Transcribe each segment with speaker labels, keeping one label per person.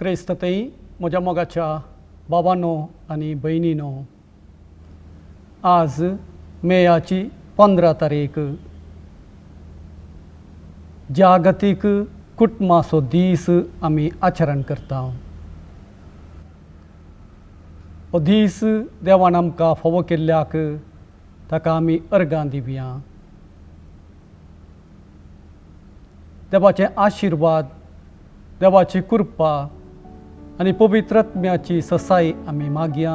Speaker 1: क्रिस्ततई म्हज्या मोगाच्या बाबांनो आनी भयणींनो, आज मेयाची 15 तारीख जागतीक कुटुंबाचो दीस आमी आचरण करता. हो दीस देवान आमकां फावो केल्ल्याक ताका आमी अर्गां दिवया. देवाचे आशिर्वाद, देवाची कृपा आनी पवित्र आत्म्याची ससाय आमी मागया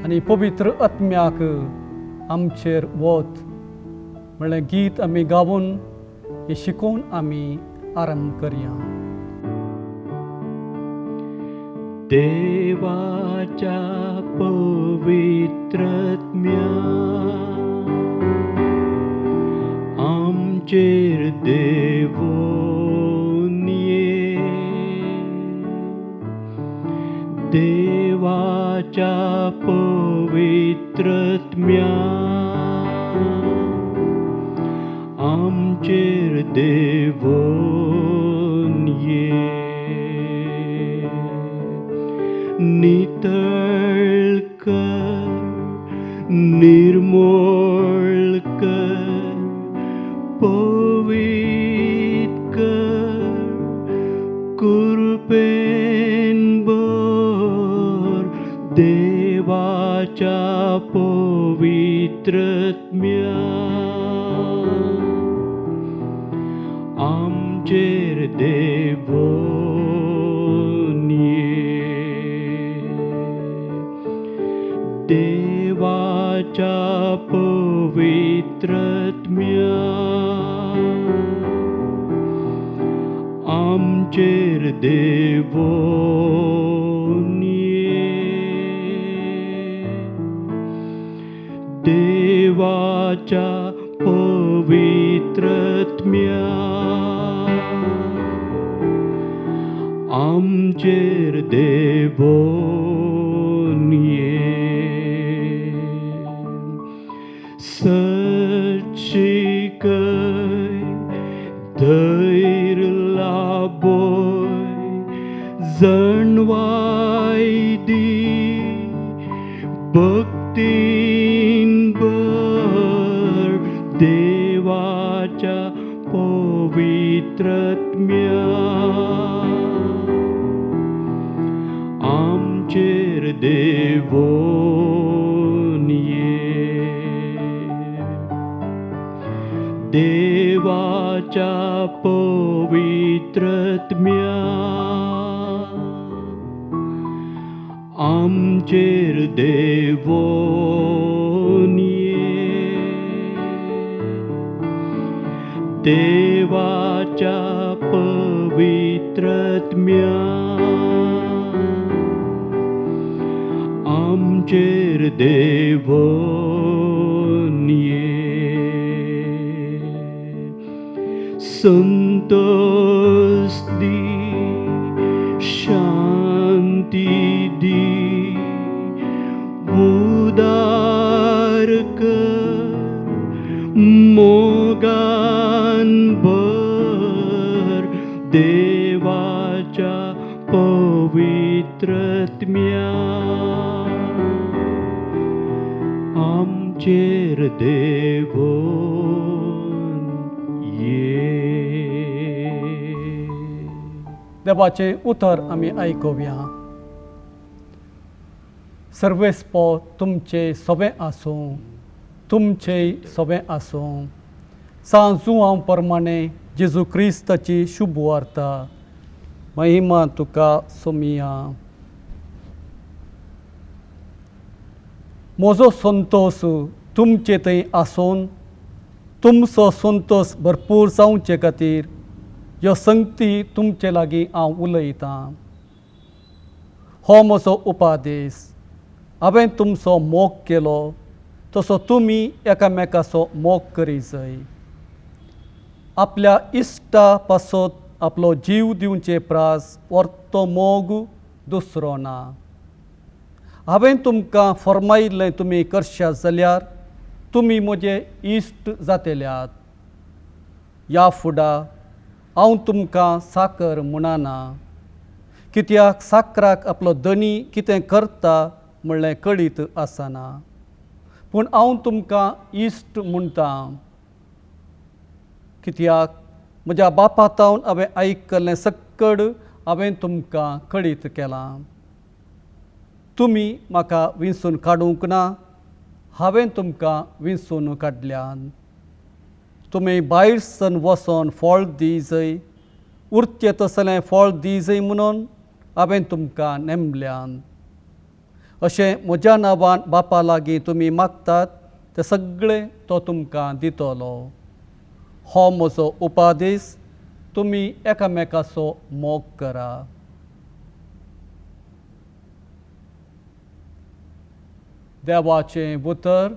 Speaker 1: आनी पवित्र आत्म्याक आमचेर वत म्हणलें गीत आमी गावून हे शिकोवन आमी आरंभ करया.
Speaker 2: देवाच्या पवित्र आत्म्या आमचेर देवून ये. देवाच्या पवित्र आत्म्या आमचेर देवून ये. नितळ कर, निर्मळ कर, पवित्र कर, कृपेन भर. देवाच्या पवित्र आत्म्या आमचेर देवून ये. देवाच्या पवित्र आत्म्या आमचेर देवून ये. देवाच्या पवित्र आत्म्या आमचेर देवून ये. सच्चिकय धैर्य लाभोय जणवाय दी भक्तीन भर. देवाच्या पवित्र आत्म्या आमचेर देवून ये. देवाच्या पवित्र आत्म्या आमचेर देवून ये. देवाच्या पवित्र आत्म्या आमचेर देवून ये. संतोष दी, शांती दी, उदार कर, मोगान भर. देवाच्या पवित्र आत्म्या आमचेर देवून ये.
Speaker 1: देवाचे उतर आमी आयकुया. सर्वेस्पो तुमचे सोबे आसूं, तुमचे सोबे आसूं. सांजू हांव प्रमाणे जेजू क्रिस्ताची शुभ वार्ता. महिमा तुका सोमिया. म्हजो संतोष तुमचे थंय आसून तुमचो संतोष भरपूर जावचे खातीर ह्यो संगती तुमचे लागीं हांव उलयतां. हो म्हजो उपादेश. हांवें तुमचो मोग केलो तसो तुमी एकामेकाचो मोग करी जाय. आपल्या इश्टा पासत आपलो जीव दिवचे प्रास व्हरतो मोग दुसरो ना. हांवें तुमकां फर्मायिल्लें तुमी करशात जाल्यार तुमी म्हजे इश्ट जातेल्यात. ह्या फुडां हांव तुमकां साकर म्हणना, कित्याक साकराक आपलो धनी कितें करता म्हणलें कळीत आसना. पूण हांव तुमकां इश्ट म्हणटा, कित्याक म्हज्या बापातावन हांवें आयकल्लें सक्कड हांवें तुमकां कळीत केलां. तुमी म्हाका विंचून काडूंक ना, हांवें तुमकां विंचून काडल्यान. तुमी भायर सन वचोन फळ दिजय, उरतें तसलें फळ दिजय म्हणून हांवें तुमकां नेमल्यान. अशें म्हज्या नांवान बापा लागीं तुमी मागतात तें सगळें तो तुमकां दितलो. हो म्हजो उपादेश, तुमी एकामेकाचो मोग करा. देवाचें उतर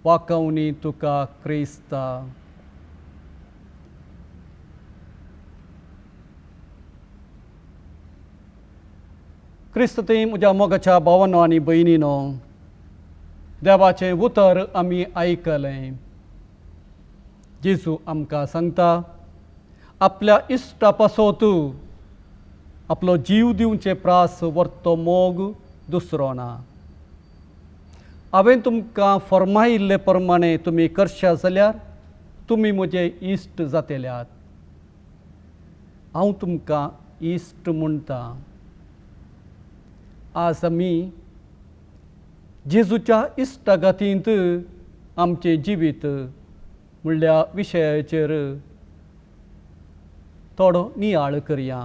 Speaker 1: वाकवणी तुका क्रिस्ता. क्रिस्ती म्हज्या मोगाच्या भावांनो आनी भयणींनो, देवाचें उतर आमी आयकलें. जेजू आमकां सांगता, आपल्या इश्टा पासत आपलो जीव दिवचे प्रास व्हरतो मोग दुसरो ना. हांवें तुमकां फर्मायिल्ले प्रमाणें तुमी करशात जाल्यार तुमी म्हजे इश्ट जातल्यात. हांव तुमकां इश्ट म्हणटा. आज आमी जेजूच्या इश्टागतींत आमचें जिवीत म्हणल्या विशयाचेर थोडो नियाळ करया.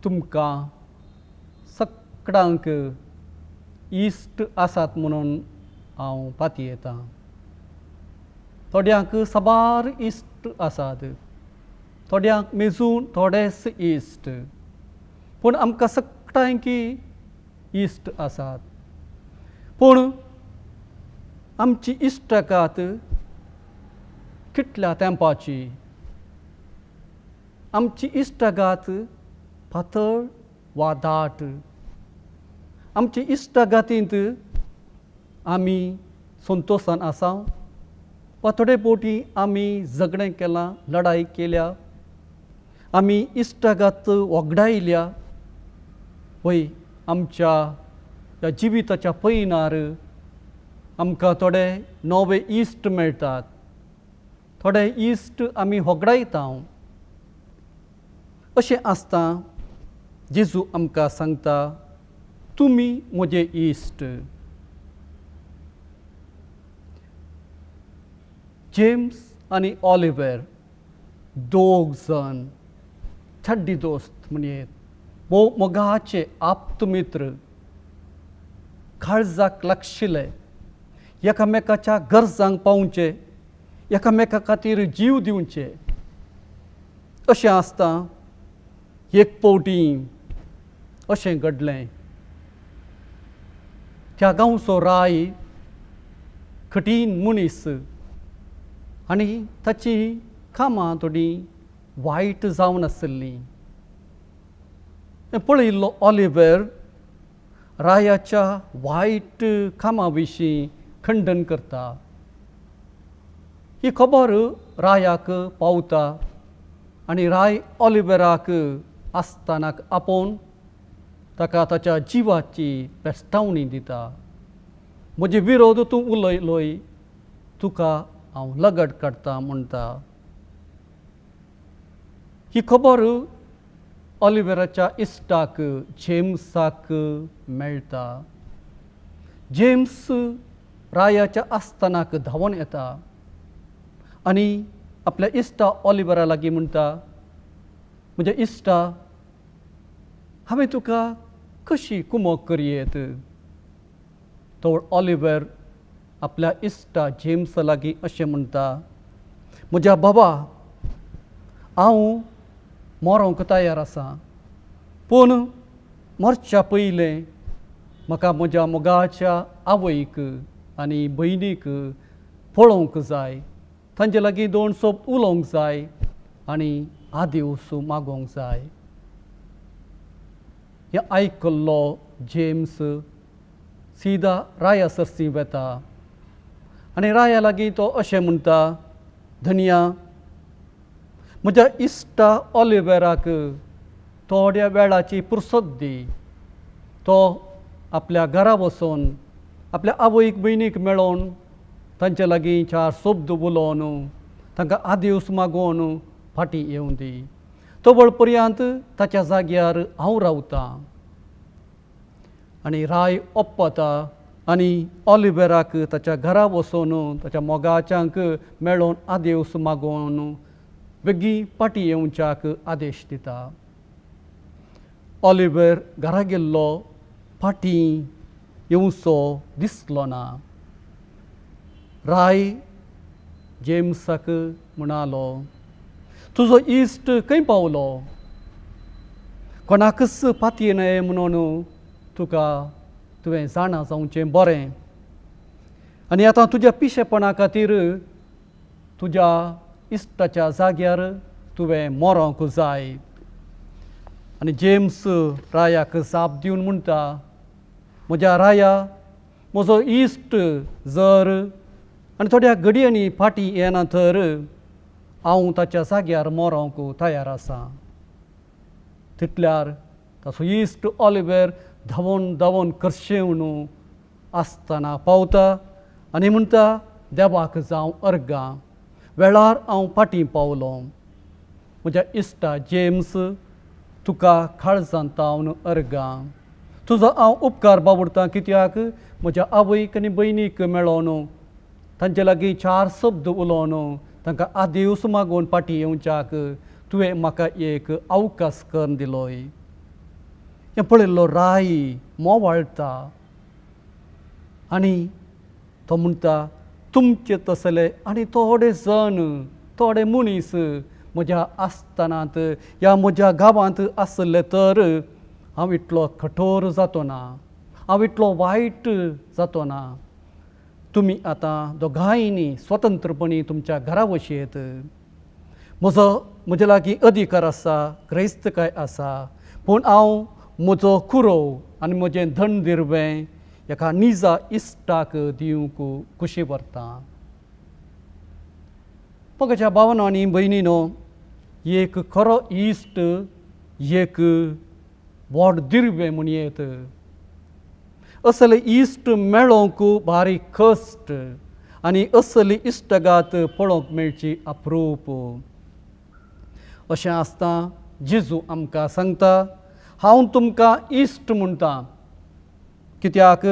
Speaker 1: तुमकां सगळ्यांक इश्ट आसात म्हणून हांव पातयेतां. थोड्यांक साबार इश्ट आसात, थोड्यांक मेजून थोडेच इश्ट, पूण आमकां सगळ्यांकी इश्ट आसात. पूण आमची इश्टागात कितल्या तेंपाची? आमची इश्टागात पातळ वा दाट? आमची इश्टागातींत आमी संतोशान आसा वा थोडे फावटी आमी झगडें केलां, लढाई केल्या, आमी इश्टागात वगडायल्या. वय आमच्या ह्या जिविताच्या पैनार आमकां थोडे नवे इश्ट मेळटात, थोडे इश्ट आमी वगडायता. अशें आसता जेजू आमकां सांगता, तुमी म्हजे इश्ट. जेम्स आनी ऑलिव्हर दोग जण छड्डी दोस्त म्हणयेत, मोगाचे आप्तमित्र, काळजाक लागशिल्ले, एकामेकाच्या गरजांक पावचे, एकामेका खातीर जीव दिवचे. अशें आसता एक फावटी अशें घडलें. त्या गांवचो राय कठीण मनीस आनी ताची कामां थोडी वायट जावन आसलीं. पळयिल्लो ऑलिव्हर रायाच्या वायट कामां विशीं खंडन करता. ही खबर रायाक पावता आनी राय ऑलिव्हराक आसतनाक आपोवन ताका ताच्या जिवाची पेस्तावणी दिता. म्हजे विरोध तूं उलयलोय, तुका हांव लगट काडटा म्हणटा. ही खबर ऑलिव्हराच्या इश्टाक जेम्साक मेळटा. जेम्स रायाच्या आस्थानाक धांवून येता आनी आपल्या इश्टा ऑलिव्हरा लागीं म्हणटा, म्हज्या इश्टा, हांवें तुका कशी कुमोग करयेत? तो ऑलिव्हर आपल्या इश्टा जेम्सा लागीं अशें म्हणटा, म्हज्या बाबा, हांव मरोंक तयार आसा, पूण मरच्या पयलें म्हाका म्हज्या मोगाच्या आवयक आनी भयणीक पळोवंक जाय, तांचे लागीं 2 शब्द उलोवंक जाय आनी आदिवस मागोवंक जाय. हें आयकल्लो जेम्स सीदा राया सरसी वेता आनी राया लागीं तो अशें म्हणटा, धन्या, म्हज्या इश्टा ऑलिव्हराक थोड्या वेळाची पुरसत दी. तो आपल्या घरा वचून आपल्या आवयक भयणीक मेळोवन तांचे लागीं 4 शब्द उलोवन तांकां आदेवस मागोवन फाटीं येवं दी. तो वळ पर्यंत ताच्या जाग्यार हांव रावतां. आनी राय ओप्पता आनी ऑलिव्हराक ताच्या घरा वचून ताच्या मोगाच्यांक मेळोवन आदेवस मागोवन बेगीन फाटीं येवच्याक आदेश दिता. ऑलिव्हर घरा गेल्लो फाटीं येवचो दिसलो ना. राय जेम्साक म्हणालो, तुजो इश्ट खंय पावलो? कोणाकच फातीं न्हय म्हणून तुवें जाणा जावचें बरें. आनी आतां तुज्या पिशेपणा खातीर तुज्या इश्टाच्या जाग्यार तुवें मरोंक जाय. आनी जेम्स रायाक जाप दिवन म्हणटा, म्हज्या राया, म्हजो इश्ट जर आनी थोड्या घडयांनी फाटीं येना तर हांव ताच्या जाग्यार मरोंक तयार आसां. तितल्यार ताचो इश्ट ऑलिव्हर धांवून धांवून करशेवन आसतना पावता आनी म्हणटा, देवाक जावं अर्गां, वेळार हांव फाटीं पावलो. म्हज्या इश्टा जेम्स, तुका काळजांतावन अर्गां. तुजो हांव उपकार बावडटां, कित्याक म्हज्या आवयक आनी भयणीक मेळोवन तांचे लागीं 4 शब्द उलोवन तांकां आदेवस मागोवन फाटीं येवच्याक तुवें म्हाका एक अवकाश करून दिलोय. हें पळयल्लो राय मोवाळटा आनी तो म्हणटा, तुमचे तसले आनी थोडे मनीस म्हज्या आस्थानांत ह्या म्हज्या गांवांत आसले तर हांव इतलो कठोर जातो ना, हांव इतलो वायट जातो ना. तुमी आतां दोगांयनी स्वतंत्रपणी तुमच्या घरा वशेंत. म्हजे लागीं अधिकार आसा, क्रायस्तकाय आसा, पूण हांव म्हजो कुरो आनी म्हजें धन दिरवें एका निजा इश्टाक दिवंक कुशी व्हरतां. म्हज्या भावांनो आनी भयणीनो, एक खरो इश्ट एक व्हड दिरवें म्हणयेत. असले इश्ट मेळोवंक बारीक कश्ट आनी असली इश्टगात पळोवंक मेळची अप्रूप. अशें आसता जेजू आमकां सांगता, हांव तुमकां इश्ट म्हणटां, कित्याक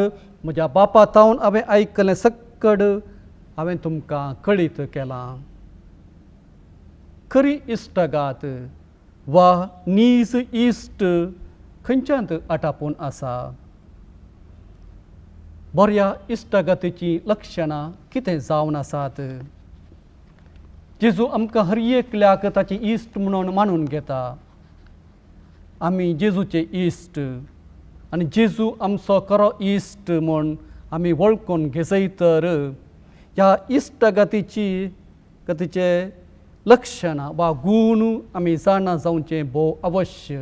Speaker 1: म्हज्या बापा थावन हांवें आयकलें सकट हांवें तुमकां कळीत केलां. खरी इश्टगात वा नीज इश्ट खंयच्यात आटापून आसा? बऱ्या इश्टगातीची लक्षणां कितें जावन आसात? जेजू आमकां हर एकल्याक ताची इश्ट म्हणून मानून घेता. आमी जेजूचे इश्ट आनी जेजू आमचो खरो इश्ट म्हूण आमी वळखून घेजय तर ह्या इश्टगातीचे लक्षणां वा गूण आमी जाणा जावचें भोव अवश्य.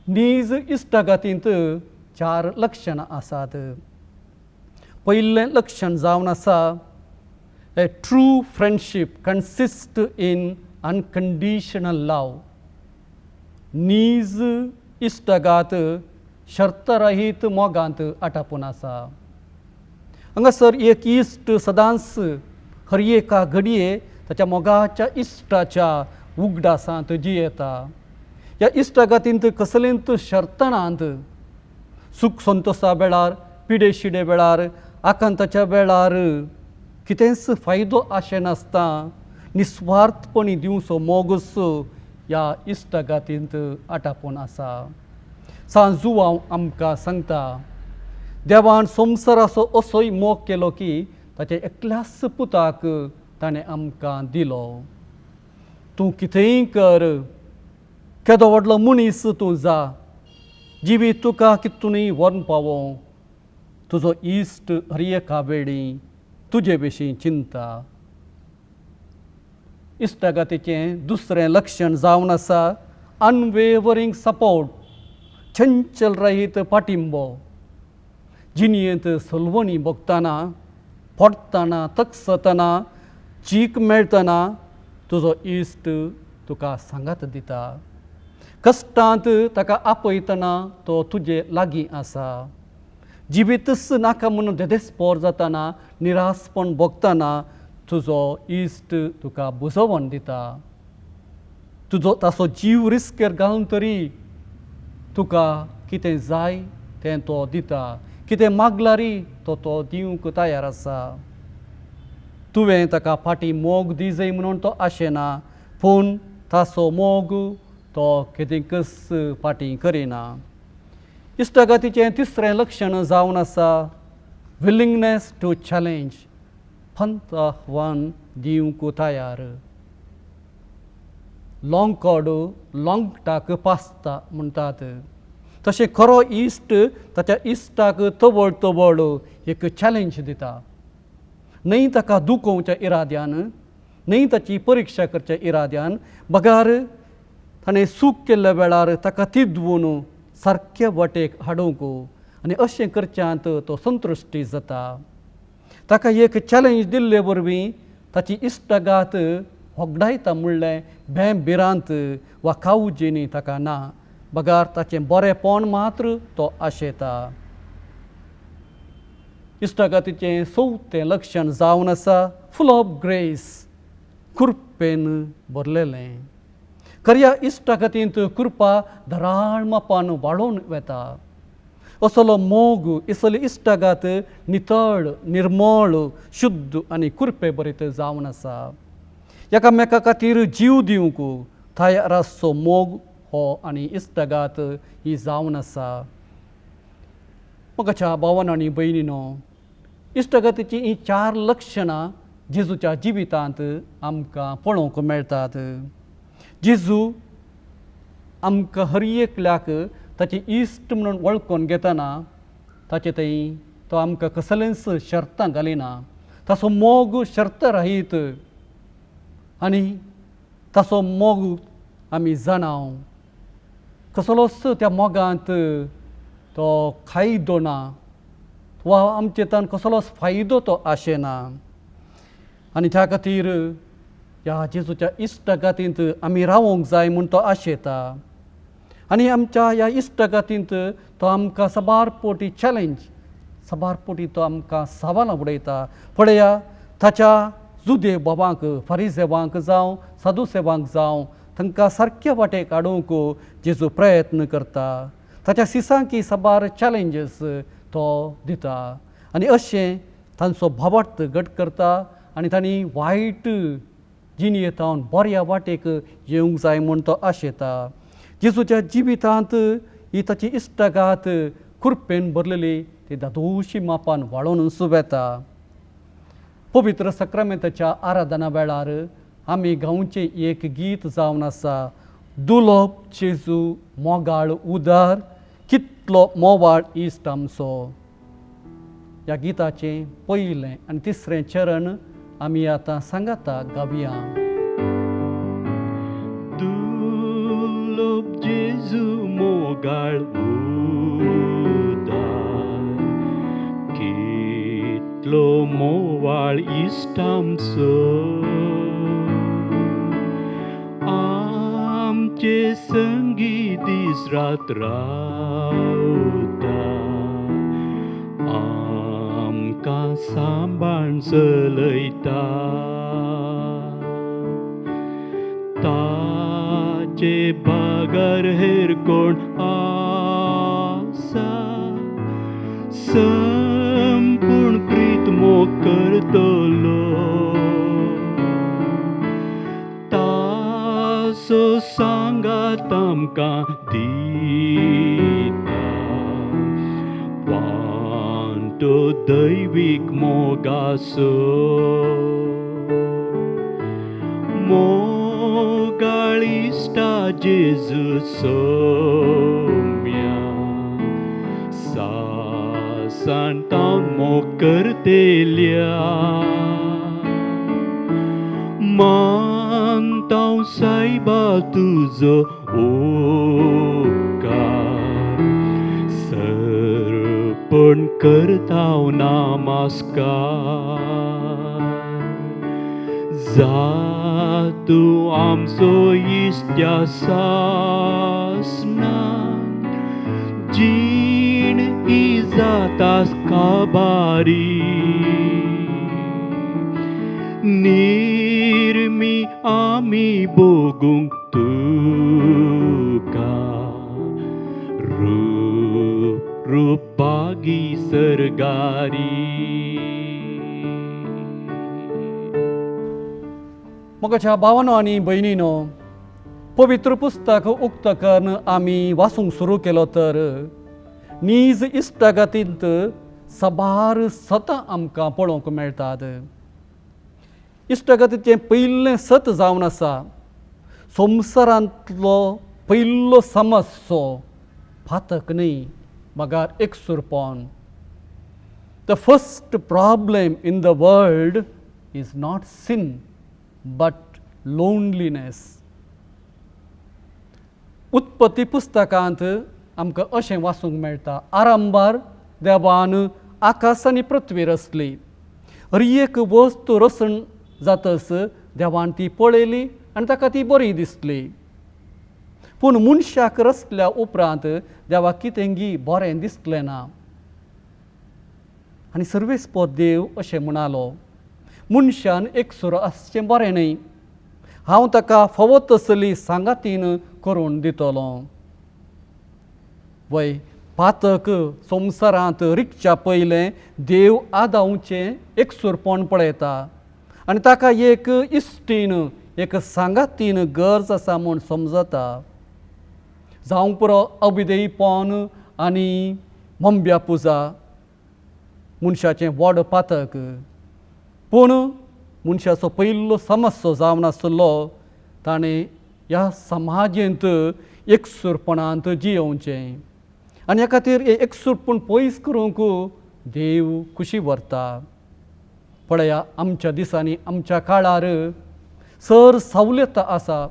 Speaker 1: नीज इश्टगातींत 4 लक्षणां आसात. पयलें लक्षण जावन आसा, a true friendship consist in unconditional love. नीज इश्टगात शर्तरहीत मोगांत आटापून आसा. हांगासर एक इश्ट सदांच हर एका घडये ताच्या मोगाच्या इश्टाच्या उगडासांत जियेता. ह्या इश्टगातींत कसलेंच शर्तनांत सूख संतोशा वेळार, पिडे शिडे वेळार, आकांताच्या वेळार कितेंच फायदो आशे नासता. निस्वार्थपणी दिवचो मोगच ह्या इश्टगातींत आटापून आसा. सांजुवांव आमकां सांगता, देवान संवसाराचो असोय मोग केलो की ताचे एकल्याच पुताक ताणें आमकां दिलो. तूं कितेंय कर, केदो व्हडलो मनीस तूं जा, जिवीत तुका कितूनय व्हरून पावों, तुजो इश्ट हर एका वेळी तुजे विशीं चिंता. इश्टगातीचें दुसरें लक्षण जावन आसा, अनवेवरींग सपोर्ट, चंचल रहीत पाटिंबो. जिणयेंत सलवणी भोगतना, पडतना, तकसतना, चीक मेळतना तुजो इश्ट तुका सांगात दिता. कश्टांत ताका आपयतना तो तुजे लागीं आसा. जिवीतच नाका म्हणून देदेस्पोर जातना निरासपण भोगतना तुजो इश्ट तुका बुजोवण दिता. तुजो ताचो जीव रिस्केर घालून तरी तुका कितें जाय तें तो दिता. कितें मागलारी तो दिवंक तयार आसा. तुवें ताका फाटीं मोग दिजय म्हणून तो आशेना, पूण ताचो मोग तो केदेंकच फाटीं करिना. इश्टागतीचें तिसरें लक्षण जावन आसा विलिंगनेस टू चॅलेंज. पंत आव्हान दिवंक तयार. लाँग कोड लाँगटाक पासता म्हणटात. तशें खरो इश्ट ताच्या इश्टाक तवळ तवळ एक चॅलेंज दिता. न्हय ताका दुखोवच्या इराद्यान, न्हय ताची परिक्षा करच्या इराद्यान, बगार ताणें सूख केल्ल्या वेळार ताका तिदवून सारके वाटेक हाडूंक आनी अशें करच्यांत तो संतुश्टी जाता. ताका एक चॅलेंज दिल्ले वरवीं ताची इश्टागात होगडायता म्हणलें भेंबिरांत वा काळजीनी ताका ना. बगार ताचें बरेंपण मात्र तो आशेता. इश्टागतीचें चवथें लक्षण जावन आसा फूल ऑफ ग्रेस. कृपेन भरलेलें. खऱ्या इश्टागतींत कृपा धराळ मापान वाडोवन वेता. असलो मोग, इसली इश्टागात नितळ, निर्मळ, शुद्ध आनी कृपे भरीत जावन आसा. एकामेका खातीर जीव दिवंक तयार आसचो मोग हो आनी इश्टागात ही जावन आसा. मोगाच्या भावांनो आनी भयणीनो, इश्टागतीची ही 4 लक्षणां जेजूच्या जिवितांत आमकां पळोवंक मेळटात. जेजू आमकां हर एकल्याक ताची इश्ट म्हणून वळखून घेतना ताचे थंय तो आमकां कसलेंच शर्तां घालिना. ताचो मोग शर्त रहीत आनी ताचो मोग आमी जाणाव. कसलोच त्या मोगांत तो खायदो ना वा आमचे तान कसलोच फायदो तो आशेना. आनी त्या खातीर ह्या जेजूच्या इश्टागातींत आमी रावूंक जाय म्हूण तो आशेता. आनी आमच्या ह्या इश्टागातींत तो आमकां सबारपोटी चॅलेंज, सबारपोटी तो आमकां सवालां उडयता. पळया, ताच्या जुदे भावांक, फारिसेवांक जावं सादुसेवांक जावं तांकां सारके वाटेक हाडूंक जेजू प्रयत्न करता. ताच्या सिसांकी साबार चॅलेंजीस तो दिता आनी अशें तांचो भावार्थ घट करता आनी तांणी वायट जिणेंतावन बऱ्या वाटेक येवंक जाय म्हूण तो आशेता. जेजूच्या जिवितांत ही ताची इश्टागात कृपेन भरलेली ती दादोशी मापान वाडोवन सुबेता. पवित्र सक्रामेंताच्या आराधना वेळार आमी गांवचें एक गीत जावन आसा दुलोप जेजू मोगाळ उदार, कितलो मोवाळ इश्ट आमचो. ह्या गिताचें पयलें आनी तिसरें चरण आमी आतां सांगाता गावया.
Speaker 2: दुलोप जेजू मोगाळ उदार, कितलो मोवाळ इश्ट आमचो. आमचे संगी दीस रात रावता, आमकां सांबाळून चलयता. ताचे बागार हेर कोण आसा, संपूर्ण प्रीत मोग करतलो. ताचो सांगात आमकां दिता, वांटो दैवीक मोगाचो. मोगाळ इश्टा जेजू सोम्या, सासान तावन मोग करतेल्या. मानतां सायबा तुजो उपकार, सर्पण करतां नामास्कार. जा तूं आमचो इश्ट्या सासना जीण ही जातास काबारी निर्मी आमी बोगूंक तुका रूप रूपागी सरगारी
Speaker 1: मोगाच्या भावांनो आनी भयणीनो पवित्र पुस्तक उक्त करून आमी वाचूंक सुरू केलो तर नीज इश्टागतींत सबार सत आमकां पळोवंक मेळटात. इश्टागतीचें पयलें सत जावन आसा संवसारांतलो पयलो समस्यो फातक न्ही मागार एकसुरपण. The first problem in the world is not sin but loneliness. उत्पत्ती पुस्तकांत आमकां अशें वाचूंक मेळटा, आरंभार देवान आकाश आनी पृथ्वी रचली. हर एक वस्त रचण जातस देवान ती पळयली आनी ताका ती बरी दिसली. पूण मनशाक रचल्या उपरांत देवाक कितेंगी बरें दिसलें ना. आनी सर्वेस्पर देव अशें म्हणालो, मनशान एकसुरो आसचें बरें न्ही, हांव ताका फावो तसली सांगातीन करून दितलो. वय पातक संवसारांत रिकच्या पयलें देव आदांचें एकसुरपण पळयता आनी ताका एक इश्टीन एक सांगातीन गरज आसा म्हूण समजता. जावं पुरो अविधेयपण आनी मंब्या पुजा मनशाचें व्हड पातक. पूण मनशाचो पयलो समस्यो जावन आसलो ताणें ह्या समाजेंत एकसुरपणांत जियोवचें आनी ह्या खातीर हें एकसुरपण पयस करूंक देव खुशी व्हरता. पळया, आमच्या दिसांनी आमच्या काळार सर सवलत आसा.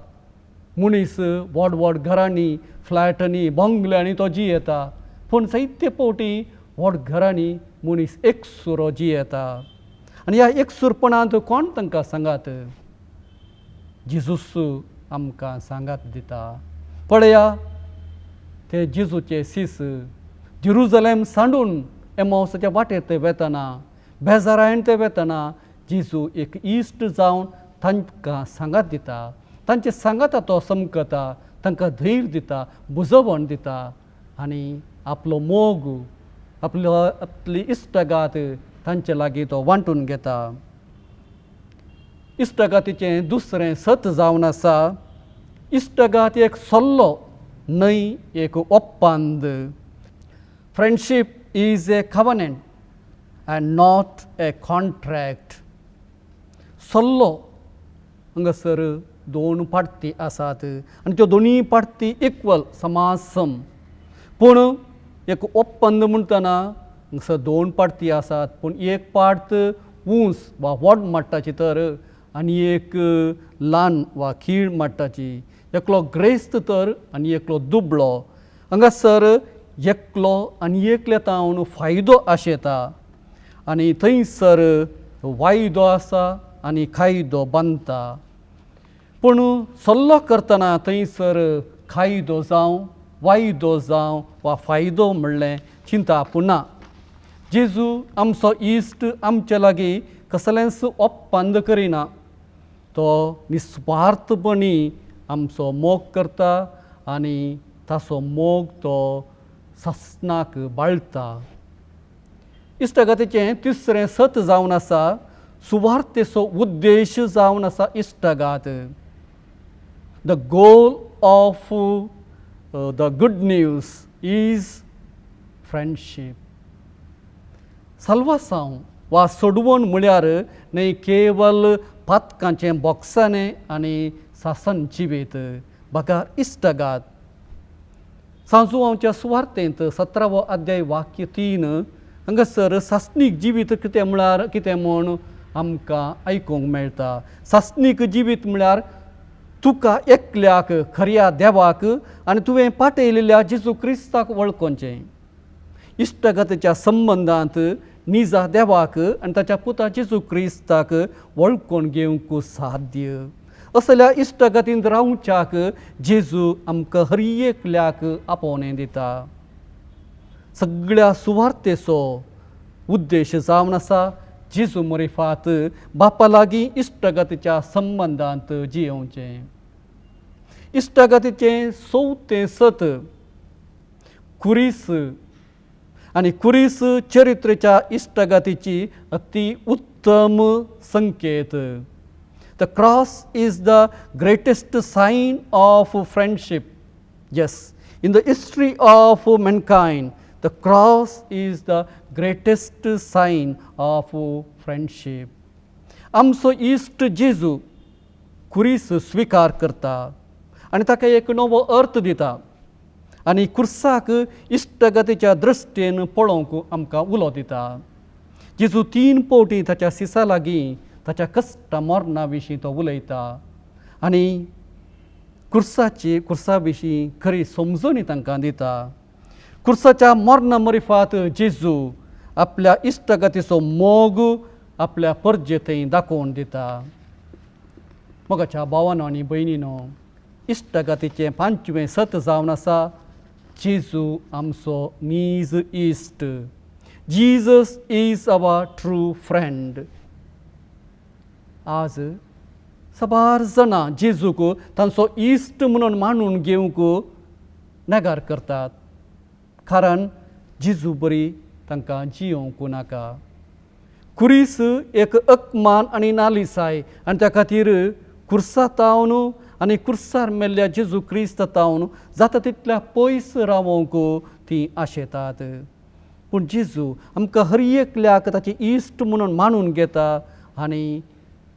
Speaker 1: मनीस व्हड व्हड घरांनी फ्लॅटांनी बंगल्यांनी तो जियेता, पूण जायते फावटी व्हड घरांनी मनीस एकसुरो जियेता. आनी ह्या एकसुरपणांत कोण तांकां सांगात? जेजूस आमकां सांगात दिता. पळया, ते जेजूचे सीस जेरुजलेम सांडून एमावसाच्या वाटेर ते वेतना, बेजारायण ते वेतना जेजू एक इश्ट जावन तांकां सांगात दिता. तांचे सांगाता तो समकता, तांकां धैर्य दिता, बुजवण दिता आनी आपलो मोग आपली इश्टगात तांचे लागीं तो वांटून घेता. इश्टगातीचें दुसरें सत जावन आसा, इश्टगात एक सल्लो न्हय एक ओप्पांद. Friendship is a covenant and not a contract. सल्लो हांगासर दोन पार्टी आसात आनी त्यो दोनी पार्टी इक्वल समासम. पूण एक ओप्पंद म्हणटना हांगासर दोन पार्टी आसात, पूण एक पार्ट उंच वा व्हड मट्टाची तर आनी एक ल्हान वा खीण मट्टाची. एकलो ग्रेस्त तर आनी एकलो दुबळो. हांगासर एकलो आनी एकल्यातावन फायदो आशेता आनी थंयसर वायदो आसा आनी कायदो बांदता. पूण सल्लो करतना थंयसर कायदो जावं वायदो जावं वा फायदो म्हणलें चिंता पुना. जेजू आमचो इश्ट आमचे लागीं कसलेंच ओप्पंद करिना. तो निस्वार्थपणी आमचो मोग करता आनी ताचो मोग तो सस्नाक बाळटा. इश्टगातीचें तिसरें सत जावन आसा, सुवार्थेचो उद्देश जावन आसा इश्टगात. The goal of the good news is friendship. सल्वासांव वा सोडवण म्हळ्यार न्हय केवल पातकांचें बोगसाणें आनी सासन जिवीत, बगार इश्टगात. सांजुआंवच्या सुवार्थेंत 17वो अध्याय वाक्य 3 हांगासर सासनीक जिवीत कितें म्हळ्यार कितें म्हूण आमकां आयकूंक मेळटा. सासनीक जिवीत म्हळ्यार तुका एकल्याक खऱ्या देवाक आनी तुवें पाटयलेल्या जेजू क्रिस्ताक वळखोवचें. इश्टगतीच्या संबंदांत निजा देवाक आनी ताच्या पुता जेजू क्रिस्ताक वळखून घेवंक साध्य. असल्या इश्टगतींत रावच्याक जेजू आमकां हर एकल्याक आपोवणें दिता. सगळ्या सुवार्थेचो उद्देश जावन आसा जेजू मोरिफात बापा लागीं इश्टगतीच्या संबंदांत जियोवचें. इश्टगतीचें चवथें सत कुरीस आनी कुरीस चरित्रेच्या इश्टगतीची अति उत्तम संकेत. The cross is the greatest sign of friendship. Yes, in the history of mankind, the cross is the greatest sign of friendship. आमचो इश्ट जेजू कुरीस स्विकार करता आनी ताका एक नवो अर्थ दिता आनी कुर्साक इश्टगतीच्या दृश्टेन पळोवंक आमकां उलो दिता. जेजू 3 फावटी ताच्या सिसा लागीं ताच्या कश्टा मरणा विशीं तो उलयता आनी कुर्सा विशीं खरी समजणी तांकां दिता. कुर्साच्या मरणा मोरिफात जेजू आपल्या इश्टगतीचो मोग आपल्या परजेंतय दाखोवन दिता. मोगाच्या भावांनो आनी भयणीनो, इश्टगतीचें 5वें सत जावन आसा जेजू आमचो नीज इश्ट. Jesus is our true friend. आज सबार जाणां जेजूक तांचो इश्ट म्हणून मानून घेवंक नकार करतात, कारण जेजू बरी तांकां जियोवंक नाका. कुरीस एक अपमान आनी नालिसाय आनी त्या खातीर कुर्सा तावन आनी कुर्सार मेल्ल्या जेजू क्रिस्त तावन जाता तितल्या पयस रावंक ती आशेतात. पूण जेजू आमकां हर एकल्याक ताची इश्ट म्हणून मानून घेता आनी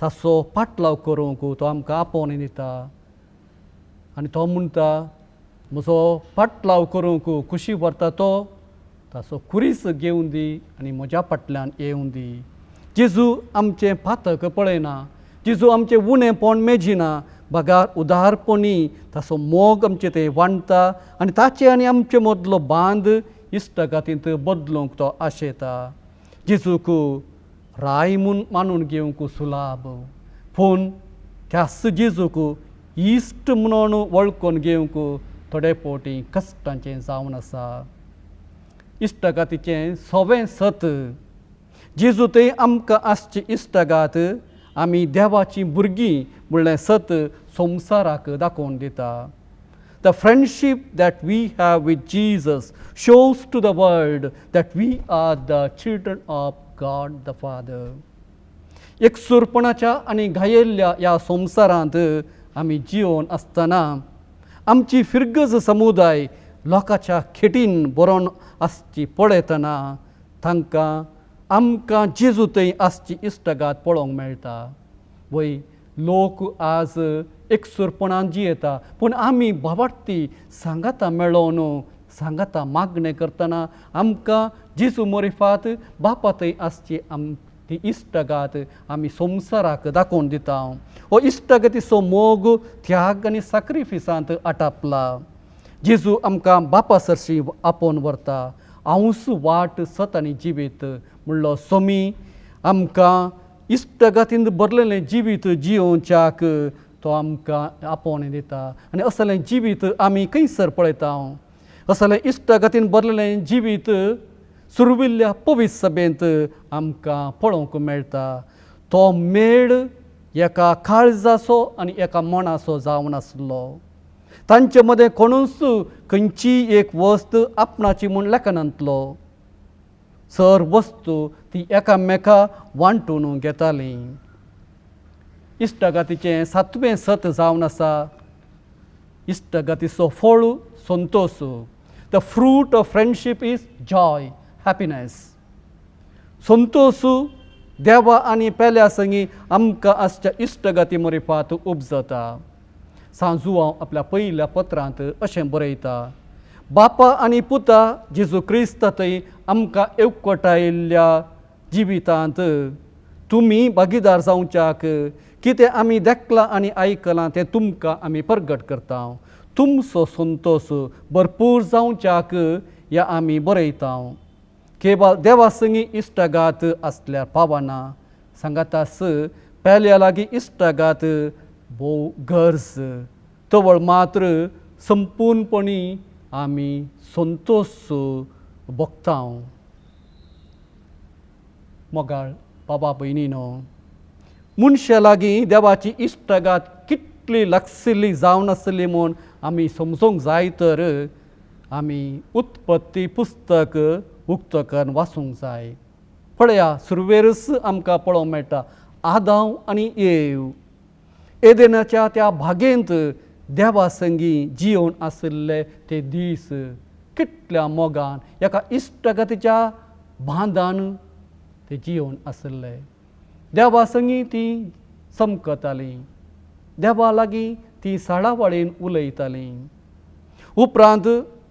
Speaker 1: ताचो पाटलाव करूंक तो आमकां आपोवणें दिता. आनी तो म्हणटा, म्हजो पाटलाव करूंक कुशी व्हरता तो ताचो कुरीस घेवन दी आनी म्हज्या फाटल्यान येवं दी. जेजू आमचें पातक पळयना, जेजू आमचें उणेंपण मेजिना, बगार उदारपणी ताचो मोग आमचे थंय वांडटा आनी ताचे आनी आमचे मदलो बांद इश्टगतींत बदलूंक तो आशेता. जेजूक राय म्हूण मानून घेवंक सुलाभ, पूण त्याच जेजूक इश्ट म्हणून वळखून घेवंक थोडे फावटी कश्टांचें जावन आसा. इश्टगतीचें 6वें सत जेजू थंय आमकां आसची इश्टगात आमी देवाची भुरगीं म्हणलें सत संवसाराक दाखोवन दिता. The friendship that we have with Jesus shows to the world that we are the children of God the Father. एकसुरपणाच्या आनी घायेल्ल्या ह्या संवसारांत आमी जिवन आसतना आमची फिरगज समुदाय लोकांच्या खेटीन बरोवन आसची पळयतना तांकां आमकां जेजू थंय आसची इश्टगात पळोवंक मेळटा. वय लोक आज एकसुरपणान जियेता, पूण आमी भावार्थी सांगाता मेळोवन सांगाता मागणें करतना आमकां जेजू मोरिफात बापा थंय आसची ती इश्टगात आमी संवसाराक दाखोवन दिता. हो इश्टगतीचो मोग त्याग आनी सॅक्रिफिसांत आटापला. जेजू आमकां बापा सरशी आपोवन व्हरता. हांवूच वाट सत आनी जिवीत म्हणलो सोमी आमकां इश्टगतींत भरलेलें जिवीत जियोवच्याक तो आमकां आपोवणें दिता. आनी असलें जिवीत आमी खंयसर पळयता. असलें इश्टगतीन भरलेलें जिवीत सुरविल्ल्या पवित्र सभेंत आमकां पळोवंक मेळटा. तो मेळ एका काळजाचो आनी एका मनाचो जावन आसलो. तांचे मदें कोणूच खंयची एक वस्त आपणाची म्हूण लेखनांतलो. सर वस्तू ती एकामेका वांटून घेतालीं. इश्टगतीचें 7वें सत जावन आसा इश्टगतीचो फळ Santosh. The fruit of friendship is Joy, happiness. Santosh देवा आनी पेल्या संगी आमकां आसच्या इश्टगती मोरिफात उपजता. सांजू हांव आपल्या पयल्या पत्रांत अशें बरयता, बापा आनी पुता जेजू क्रिस्त थंय आमकां एकवटायिल्ल्या जिवितांत तुमी भागीदार जावच्याक कितें आमी देखलां आनी आयकलां तें तुमकां आमी प्रगट करता. तुमचो संतोश भरपूर जावच्याक ह्या आमी बरयता. केवळ देवा संगी इश्टगात असल्यार पावना सांगातास पेल्या लागीं इश्टगात भोव गरज तवळ मात्र संपूर्णपणी आमी संतोष भोगतांव. मोगाळ बाबा भयणीनो, मनशा लागीं देवाची इश्टगात कितली लागशिल्ली जावन आसली म्हूण आमी समजूंक जाय तर आमी उत्पत्ती पुस्तक उक्तकान वाचूंक जाय. पळया, सुरवेरच आमकां पळोवंक मेळटा आदाम आनी येव एदेनाच्या त्या भागेंत देवा संगी जिवन आशिल्ले ते दीस कितल्या मोगान एका इश्टगतीच्या बांदान ते जिवन आशिल्ले. देवा संगी ती समकताली, देवा लागीं ती साळावळीन उलयताली. उपरांत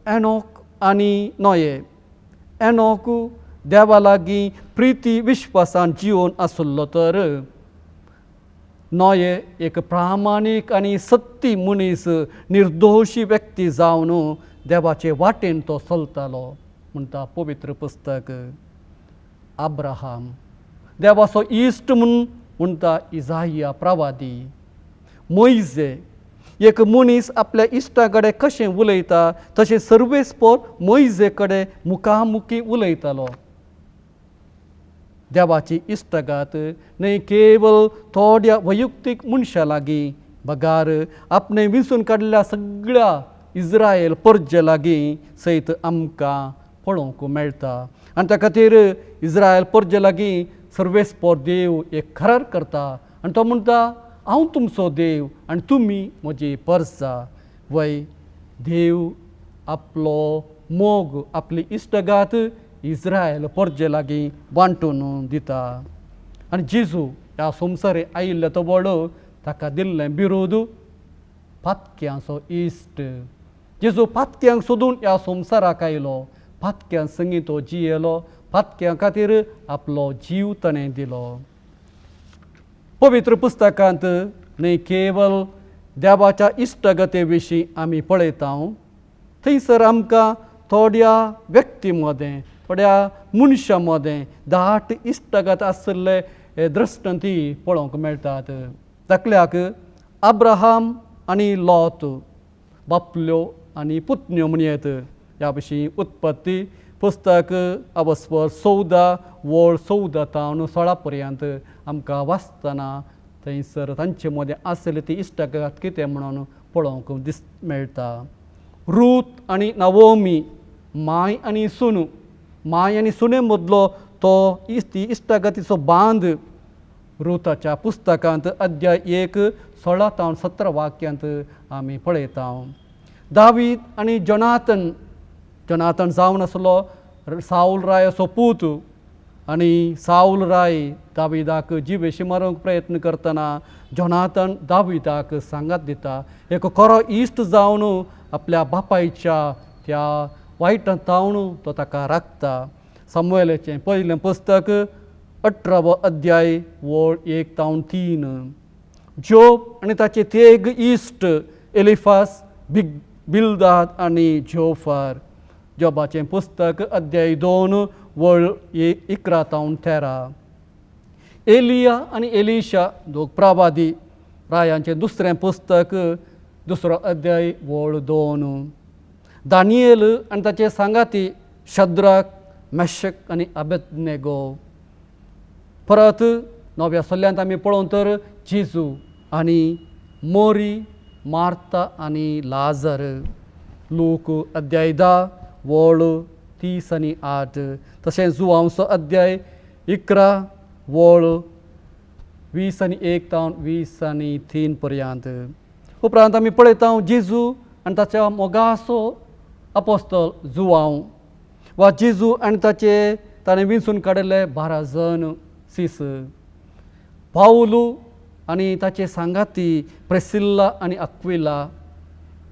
Speaker 1: एनोक आनी नोये. एनोक देवा लागीं प्रिती विश्वासान जिवन आसलो तर नोये एक प्रामाणीक आनी सत्य मनीस निर्दोशी व्यक्ती जावन देवाचे वाटेन तो चलतालो म्हणटा पवित्र पुस्तक. अब्राहम देवाचो इश्ट म्हणटा इजाया प्रवादी. मोइजे एक मनीस आपल्या इश्टा कडेन कशें उलयता तशें सर्वेस्पर मोइजे कडेन मुखामुखी उलयतालो. देवाची इश्टगात न्हय केवळ थोड्या वैयक्तीक मनशां लागीं बगार आपणे विंचून काडल्या सगळ्या इस्रायल परजे लागीं सयत आमकां पळोवंक मेळटा. आनी त्या खातीर इस्रायल परजे लागीं सर्वेस्पर देव एक करार करता आनी तो म्हणटा हांव तुमचो देव आनी तुमी म्हजी परजां. वय देव आपलो मोग आपली इश्टगात इस्रायल परजे लागीं वांटून दिता. आनी जेजू ह्या संवसारी आयिल्ले तो व्हड ताका दिल्लें बिरोध पातक्यांचो इश्ट. जेजू पातक्यांक सोदून ह्या संवसाराक आयलो, पातक्यां संगी तो जियेलो, पातक्यां खातीर आपलो जीव ताणें दिलो. पवित्र पुस्तकांत न्हय केवळ देवाच्या इश्टगते विशीं आमी पळयता, थंयसर आमकां थोड्या व्यक्ती मदें थोड्या मनशां मदें दाट इश्टगत आशिल्ले दृश्टांती पळोवंक मेळटात. दाखल्याक अब्राहम आनी लॉत बापल्यो आनी पुतण्यो म्हणयेत. ह्या विशीं उत्पत्ती पुस्तक अवस्वर 14 वळ 14 तावन 16 पर्यंत आमकां वाचतना थंयसर तांचे मदें आसली ती इश्टगात कितें म्हणून पळोवंक मेळटा. रूत आनी नवोमी माय आनी सुनू. माय आनी सुने मदलो तो ती इश्टगतीचो बांद रुताच्या पुस्तकांत अध्याय 1 16 तावन 17 वाक्यांत आमी पळयता. दावीद आनी जोनातन जावन आसलो साऊल रायाचो पूत आनी साऊल राय दाविदाक जिवेशी मारूंक प्रयत्न करतना जोनातन दाविदाक सांगात दिता. एक खरो इश्ट जावन आपल्या बापायच्या त्या वायटांतावन तो ताका राखता. सामुएलाचें पयलें पुस्तक 18 अध्याय वळ 1 तावन 3. जोब आनी ताचे तेग इश्ट एलिफास बिल्दाद आनी जोफार. जोबाचें पुस्तक अध्याय 2 वळ 11 तावन 13. एलिया आनी एलिशा दोग प्रवादी. रायांचें दुसरें पुस्तक 2 अध्याय वळ 2. दानियेल आनी ताचे सांगाती शद्राक मेशक आनी अबेदनेगो. परत नव्या सल्ल्यांत आमी पळोवन तर जेजू आनी मोरी मार्ता आनी लाजर. लूक अध्याय 10 वळ 30 आनी 8. तशेंच जुवांचो अध्याय 11 वळ 20 आनी 1 तावन 20 आनी 3 पर्यंत. उपरांत आमी पळयता जेजू आनी ताच्या मोगाचो अपोस्तल जुवांव वा जेजू आनी ताणें विंचून काडिल्ले 12 जण सीस. पावलू आनी ताचे सांगाती प्रिसिल्ला आनी अक्विला.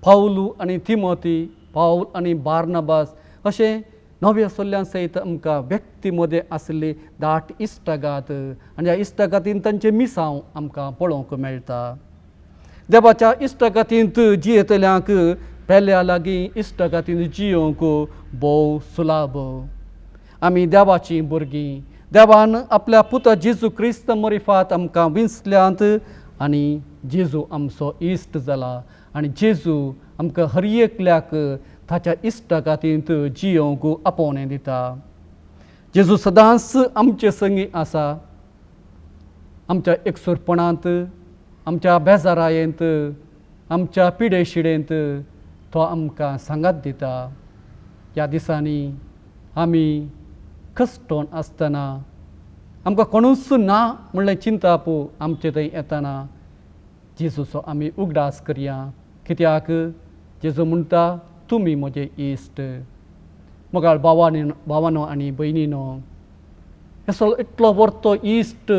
Speaker 1: पावलू आनी तिमोथी, पावल आनी बार्नबास अशें नव्या सल्ल्यां सयत आमकां व्यक्ती मदें आसली दाट इश्टगात आनी ह्या इश्टगातीन तांचे मिसांव आमकां पळोवंक मेळटा. देवाच्या इश्टगातींत जियेतल्यांक पेल्या लागीं इश्टगातींत जियोंक भोव सुलाभ. आमी देवाची भुरगीं. देवान आपल्या पुता जेजू क्रिस्त मरिफात आमकां विंचल्यांत आनी जेजू आमचो इश्ट जाला आनी जेजू आमकां हर एकल्याक ताच्या इश्टा खातीर जियोंक आपोवणें दिता. जेजू सदांच आमचे संगी आसा. आमच्या एकसुरपणांत, आमच्या बेजारायेंत, आमच्या पिडेशिडेंत तो आमकां सांगात दिता. ह्या दिसांनी आमी कश्टोन आसतना आमकां कोणूच ना म्हणलें चिंताप आमचे थंय येतना जेजूचो आमी उगडास करया. कित्याक जेजू म्हणटा तुमी म्हजे इश्ट. मोगाळ भावानो आनी भयणीनो, असो इतलो व्हडलो इश्ट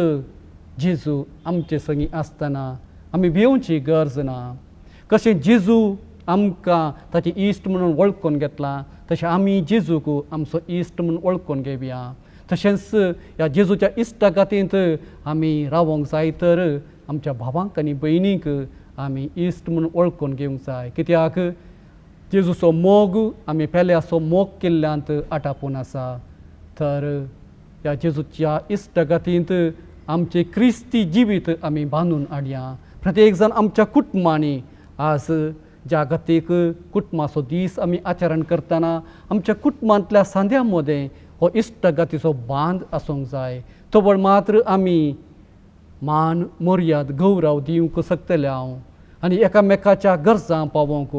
Speaker 1: जेजू आमचे संगी आसतना आमी भिवची गरज ना. कशें जेजू आमकां ताचे इश्ट म्हणून वळखून घेतला तशें आमी जेजूक आमचो इश्ट म्हणून वळखून घेवया. तशेंच ह्या जेजूच्या इश्टा खातीर आमी रावोंक जाय तर आमच्या भावांक आनी भयणींक आमी इश्ट म्हणून वळखून घेवंक जाय. कित्याक जेजूचो मोग आमी पेल्याचो मोग केल्ल्यांत आटापून आसा. तर ह्या जेजूच्या इश्टा खातीर आमचें क्रिस्ती जिवीत आमी बांदून हाडया. प्रत्येक जाण आमच्या कुटुंबांनी आज जागतीक कुटुंबाचो दीस आमी आचरण करतना आमच्या कुटुंबांतल्या सांद्या मदें हो इश्टगातीचो बांद आसूंक जाय. तोवर मात्र आमी मान मर्याद गौरव दिवंक शकतले हांव आनी एकामेकाच्या गरजां पावोवंक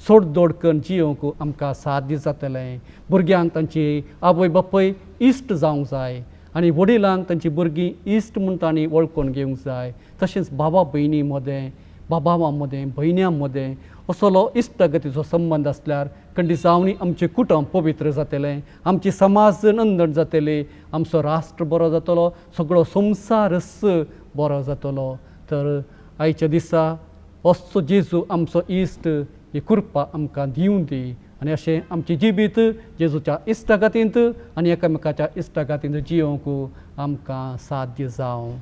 Speaker 1: सोडदोड करून जियोंक आमकां साध्य जातलें. भुरग्यांक तांची आवय बापूय इश्ट जावंक जाय आनी वडिलांक तांची भुरगीं इश्ट म्हूण तांणी वळखून घेवंक जाय. तशेंच भावा भयणी मदें, बाबावां मदें, भयण्यां मदें असलो इश्टगतीचो संबंद आसल्यार खंडी जावनी आमचें कुटुंब पवित्र जातलें, आमची समाज नंदण जातली, आमचो राष्ट्र बरो जातलो, सगळो संवसारच बरो जातलो. तर आयच्या दिसा असो जेजू आमचो इश्ट ही कृपा आमकां दिवं दी आनी अशें आमचें जिवीत जेजूच्या इश्टा खातीर आनी एकामेकाच्या इश्टा खातीर जियोंक आमकां साध्य जावं.